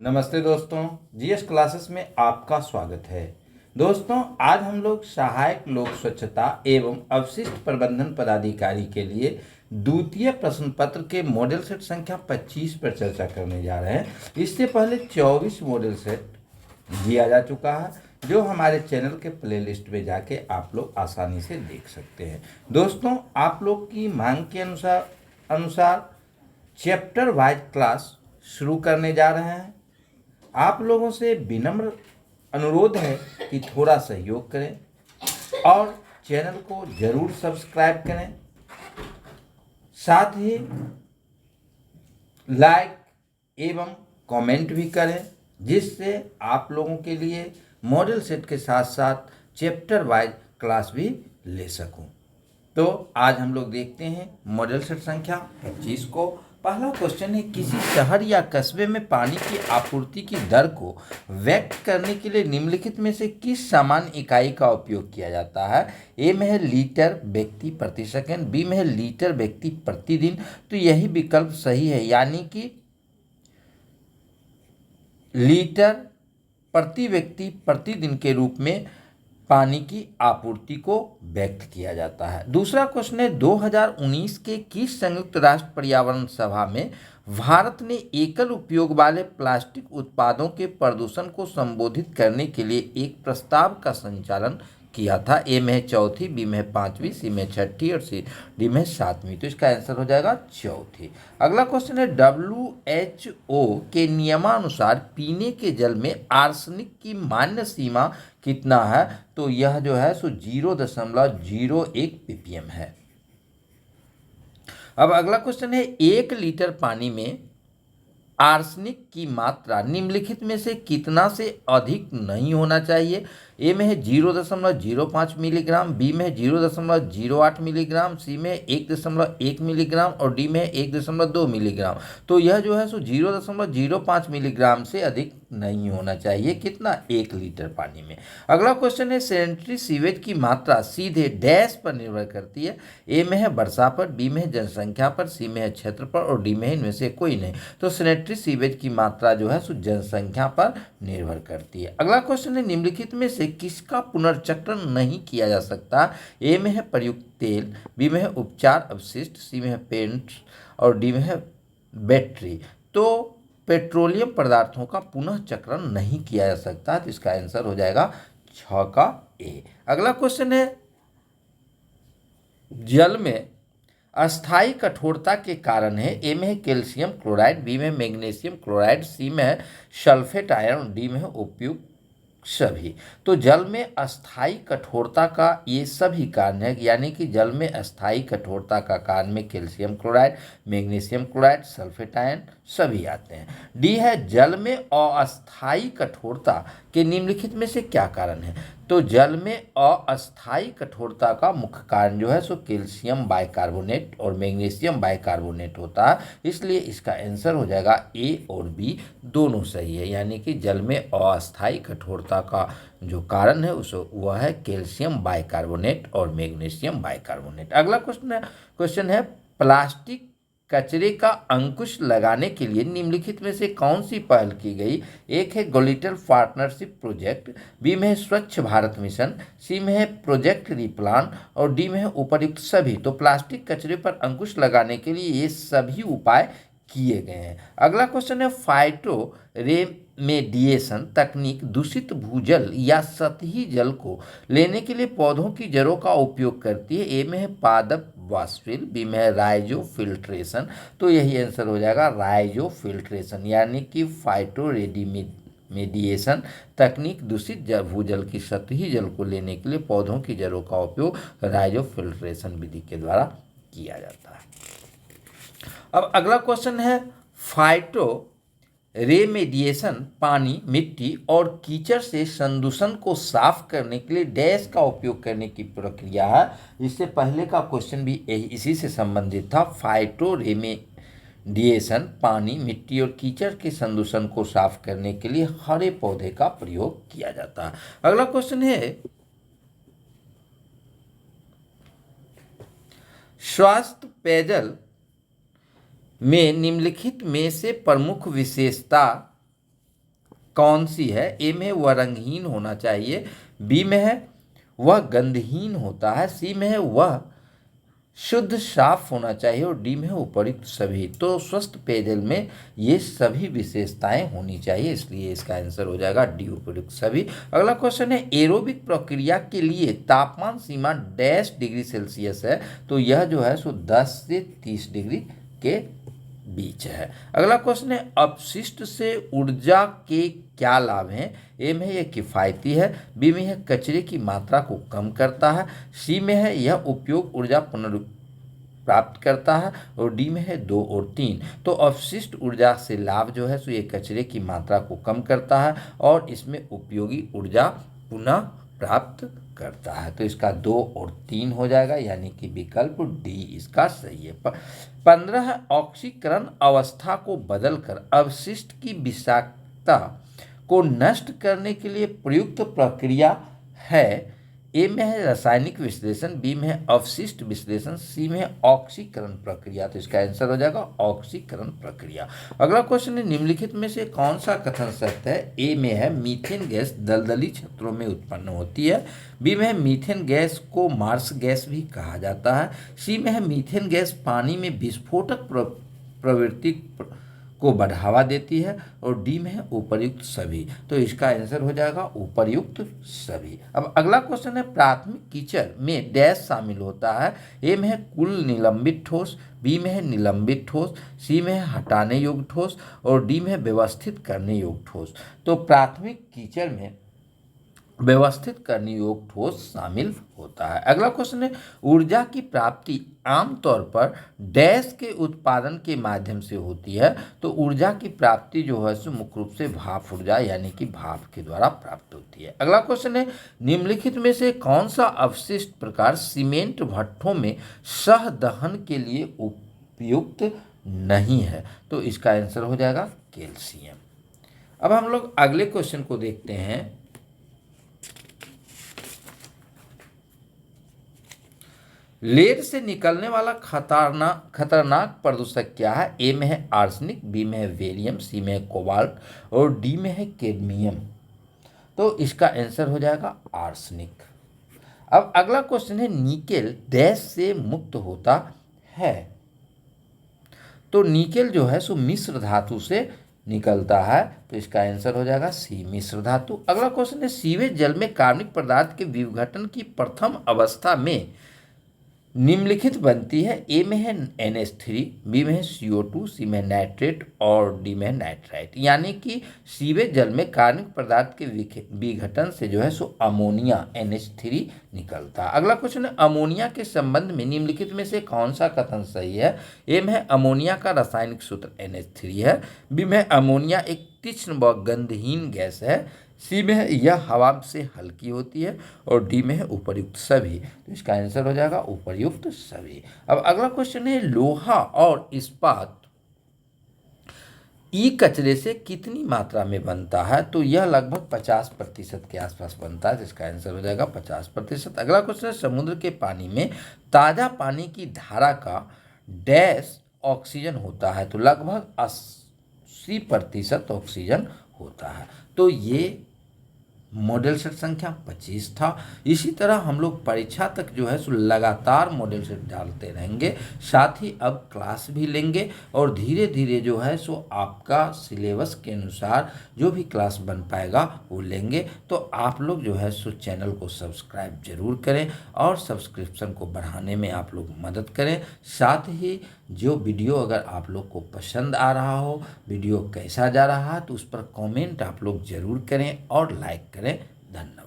नमस्ते दोस्तों, GS classes में आपका स्वागत है। दोस्तों, आज हम लोग सहायक लोक स्वच्छता एवं अवशिष्ट प्रबंधन पदाधिकारी के लिए द्वितीय प्रश्न पत्र के मॉडल सेट संख्या 25 पर चर्चा करने जा रहे हैं। इससे पहले 24 मॉडल सेट दिया जा चुका है, जो हमारे चैनल के प्लेलिस्ट में जाके आप लोग आसानी से देख सकते हैं। दोस्तों, आप लोग की मांग के अनुसार चैप्टर वाइज क्लास शुरू करने जा रहे हैं। आप लोगों से विनम्र अनुरोध है कि थोड़ा सहयोग करें और चैनल को जरूर सब्सक्राइब करें, साथ ही लाइक एवं कमेंट भी करें, जिससे आप लोगों के लिए मॉडल सेट के साथ साथ चैप्टर वाइज क्लास भी ले सकूं। तो आज हम लोग देखते हैं मॉडल सेट संख्या 25 को। पहला क्वेश्चन है, किसी शहर या कस्बे में पानी की आपूर्ति की दर को व्यक्त करने के लिए निम्नलिखित में से किस सामान्य इकाई का उपयोग किया जाता है। ए में है लीटर व्यक्ति प्रति सेकंड, बी में है लीटर व्यक्ति प्रतिदिन। तो यही विकल्प सही है, यानी कि लीटर प्रति व्यक्ति प्रतिदिन के रूप में पानी की आपूर्ति को व्यक्त किया जाता है। दूसरा क्वेश्चन है, 2019 के किस संयुक्त राष्ट्र पर्यावरण सभा में भारत ने एकल उपयोग वाले प्लास्टिक उत्पादों के प्रदूषण को संबोधित करने के लिए एक प्रस्ताव का संचालन किया था। ए में है चौथी, बी में है पांचवी, सी में छठी और डी में सातवीं। तो इसका आंसर हो जाएगा चौथी। अगला क्वेश्चन है, WHO के नियमानुसार पीने के जल में आर्सेनिक की मान्य सीमा कितना है। तो यह जो है सो 0.01 ppm है। अब अगला क्वेश्चन है, 1 लीटर पानी में आर्सेनिक की मात्रा निम्नलिखित में से कितना से अधिक नहीं होना चाहिए। ए में है 0.05 मिलीग्राम, बी में है 0.08 मिलीग्राम, सी में 1.1 मिलीग्राम और डी में 1.2 मिलीग्राम। तो यह जो है सो 0.05 मिलीग्राम से अधिक नहीं होना चाहिए। कितना? 1 लीटर पानी में। अगला क्वेश्चन है, सैनिटरी सीवेज की मात्रा सीधे डैश पर निर्भर करती है। ए में है वर्षा पर, बी में है जनसंख्या पर, सी में है क्षेत्र पर और डी में है इनमें से कोई नहीं। तो सैनिटरी सीवेज की मात्रा जो है सो जनसंख्या पर निर्भर करती है। अगला क्वेश्चन है, निम्नलिखित में से किसका पुनर्चक्रण नहीं किया जा सकता। ए में है प्रयुक्त तेल, बी में है उपचार अवशिष्ट, सी में है पेंट और डी में है बैटरी। तो पेट्रोलियम पदार्थों का पुनः चक्रण नहीं किया जा सकता। तो इसका आंसर हो जाएगा 6 का ए। अगला क्वेश्चन है, जल में अस्थाई कठोरता के कारण है। ए में है कैल्शियम क्लोराइड, बी में मैग्नीशियम क्लोराइड, सी में है सल्फेट आयन, डी में है उपयुक्त सभी। तो जल में अस्थाई कठोरता का ये सभी कारण है, यानी कि जल में अस्थाई कठोरता का कारण में calcium chloride, magnesium chloride, sulphate ion सभी आते हैं। डी है, जल में अस्थाई कठोरता के निम्नलिखित में से क्या कारण है। तो जल में अस्थाई कठोरता का मुख्य कारण जो है सो कैल्शियम बाइकार्बोनेट और मैग्नीशियम बाइकार्बोनेट होता है। इसलिए इसका आंसर हो जाएगा ए और बी दोनों सही है, यानी कि जल में अस्थाई कठोरता का जो कारण है उस वह है कैल्शियम बाइकार्बोनेट और मैग्नीशियम बाइकार्बोनेट। अगला क्वेश्चन है, प्लास्टिक कचरे का अंकुश लगाने के लिए निम्नलिखित में से कौन सी पहल की गई। एक है ग्लोटल पार्टनरशिप प्रोजेक्ट, बी में है स्वच्छ भारत मिशन, सी में है प्रोजेक्ट रिप्लान और डी में है उपर्युक्त सभी। तो प्लास्टिक कचरे पर अंकुश लगाने के लिए ये सभी उपाय किए गए हैं। अगला क्वेश्चन है, फाइटो रेमेडिएशन तकनीक दूषित भूजल या सतही जल को लेने के लिए पौधों की जड़ों का उपयोग करती है। ए में है पादप वाष्पिल, बी में है राइजो फिल्ट्रेशन। तो यही आंसर हो जाएगा राइजो फिल्ट्रेशन, यानी कि फाइटो रेमेडिएशन तकनीक दूषित भूजल की सतही जल को लेने के लिए पौधों की जड़ों का उपयोग राइजो फिल्ट्रेशन विधि के द्वारा किया जाता है। अब अगला क्वेश्चन है, फाइटो रेमेडिएशन पानी, मिट्टी और कीचड़ से संदूषण को साफ करने के लिए डैश का उपयोग करने की प्रक्रिया है। इससे पहले का क्वेश्चन भी इसी से संबंधित था। फाइटो रेमेडिएशन पानी, मिट्टी और कीचड़ के संदूषण को साफ करने के लिए हरे पौधे का प्रयोग किया जाता है। अगला क्वेश्चन है, स्वास्थ्य पेयजल में निम्नलिखित में से प्रमुख विशेषता कौन सी है? ए में वह रंगहीन होना चाहिए, बी में है वह गंधहीन होता है, सी में है वह शुद्ध साफ होना चाहिए और डी में है उपर्युक्त सभी। तो स्वस्थ पेयजल में ये सभी विशेषताएं होनी चाहिए, इसलिए इसका आंसर हो जाएगा डी उपर्युक्त सभी। अगला क्वेश्चन है एरोबिक प्रक्रिया के लिए तापमान सीमा डैश डिग्री सेल्सियस है, तो यह जो है सो 10 से 30 डिग्री के बीच है। अगला क्वेश्चन है अपशिष्ट से ऊर्जा के क्या लाभ हैं? ए में है यह किफ़ायती है, बी में है कचरे की मात्रा को कम करता है, सी में है यह उपयोग ऊर्जा पुनर्प्राप्त करता है और डी में है 2 और 3। तो अपशिष्ट ऊर्जा से लाभ जो है सो ये कचरे की मात्रा को कम करता है और इसमें उपयोगी ऊर्जा पुनः प्राप्त करता है। तो इसका 2 और 3 हो जाएगा, यानी कि विकल्प डी इसका सही है। 15 ऑक्सीकरण अवस्था को बदलकर अवशिष्ट की विषाक्तता को नष्ट करने के लिए प्रयुक्त प्रक्रिया है। ए में है रासायनिक विश्लेषण, बी में है अवशिष्ट विश्लेषण, सी में है ऑक्सीकरण प्रक्रिया। तो इसका आंसर हो जाएगा ऑक्सीकरण प्रक्रिया। अगला क्वेश्चन है निम्नलिखित में से कौन सा कथन सत्य है? ए में है मीथेन गैस दलदली क्षेत्रों में उत्पन्न होती है, बी में है मीथेन गैस को मार्स गैस भी कहा जाता है, सी में है मीथेन गैस पानी में विस्फोटक प्रवृत्ति को बढ़ावा देती है और डी में है उपर्युक्त सभी। तो इसका आंसर हो जाएगा उपर्युक्त सभी। अब अगला क्वेश्चन है प्राथमिक कीचड़ में डैश शामिल होता है? ए में है कुल निलंबित ठोस, बी में है निलंबित ठोस, सी में है हटाने योग्य ठोस और डी में है व्यवस्थित करने योग्य ठोस। तो प्राथमिक कीचड़ में व्यवस्थित करने योग्य ठोस शामिल होता है। अगला क्वेश्चन है ऊर्जा की प्राप्ति आमतौर पर डैश के उत्पादन के माध्यम से होती है? तो ऊर्जा की प्राप्ति जो है सो मुख्य रूप से भाप ऊर्जा यानी कि भाप के द्वारा प्राप्त होती है। अगला क्वेश्चन है निम्नलिखित में से कौन सा अपशिष्ट प्रकार सीमेंट भट्ठों में सह दहन के लिए उपयुक्त नहीं है? तो इसका आंसर हो जाएगा कैल्शियम। अब हम लोग अगले क्वेश्चन को देखते हैं। लेड से निकलने वाला खतरनाक प्रदूषक क्या है? ए में है आर्सेनिक, बी में है बेरियम, सी में है कोबाल्ट और डी में है कैडमियम। तो इसका आंसर हो जाएगा आर्सेनिक। अब अगला क्वेश्चन है निकेल डैश से मुक्त होता है? तो निकेल जो है सो मिश्र धातु से निकलता है, तो इसका आंसर हो जाएगा सी मिश्र धातु। अगला क्वेश्चन है सीवेज जल में कार्बनिक पदार्थ के विघटन की प्रथम अवस्था में निम्नलिखित बनती है? ए में है NH3, बी में है CO2, सी में नाइट्रेट और डी में है नाइट्राइट। यानी कि सीवेज जल में कार्बनिक पदार्थ के विघटन से जो है सो अमोनिया NH3 निकलता है। अगला क्वेश्चन है अमोनिया के संबंध में निम्नलिखित में से कौन सा कथन सही है? ए में है अमोनिया का रासायनिक सूत्र NH3 है, बी में अमोनिया एक तीक्ष्ण व गंधहीन गैस है, सी में है यह हवा से हल्की होती है और डी में है उपर्युक्त सभी। तो इसका आंसर हो जाएगा उपर्युक्त सभी। अब अगला क्वेश्चन है लोहा और इस्पात ई कचरे से कितनी मात्रा में बनता है? तो यह लगभग 50% के आसपास बनता है, जिसका आंसर हो जाएगा 50%। अगला क्वेश्चन है समुद्र के पानी में ताज़ा पानी की धारा का डैश ऑक्सीजन होता है? तो लगभग 80% ऑक्सीजन होता है। तो ये मॉडल सेट संख्या 25 था। इसी तरह हम लोग परीक्षा तक जो है सो लगातार मॉडल सेट डालते रहेंगे, साथ ही अब क्लास भी लेंगे और धीरे धीरे जो है सो आपका सिलेबस के अनुसार जो भी क्लास बन पाएगा वो लेंगे। तो आप लोग जो है सो चैनल को सब्सक्राइब जरूर करें और सब्सक्रिप्शन को बढ़ाने में आप लोग मदद करें। साथ ही जो वीडियो अगर आप लोग को पसंद आ रहा हो, वीडियो कैसा जा रहा है, तो उस पर कमेंट आप लोग जरूर करें और लाइक करें। धन्यवाद।